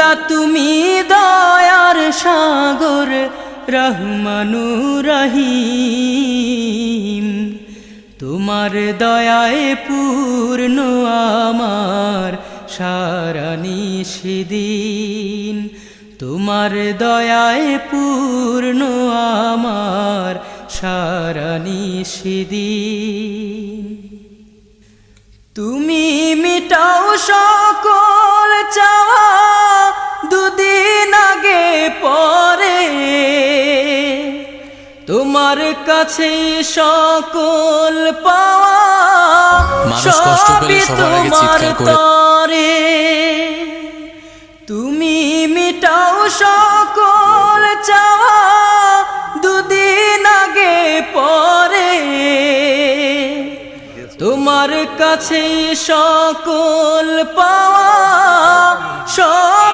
মৌলা তুমি দয়ার সাগর রহমানুর রহিম, তোমার দয়ায় পূর্ণ আমার সারা নিশিদিন, তোমার দয়ায় পূর্ণ আমার সারা নিশিদিন। তুমি মিটাও সকল চাওয়া দুদিন আগে পরে, তোমার কাছে সকল পাওয়া মানুষ কষ্ট পেলে সবার আগে চিৎকার করে। তুমি মিটাও সকল চাওয়া দুদিন আগে পরে, তোমার কাছে সকল পাওয়া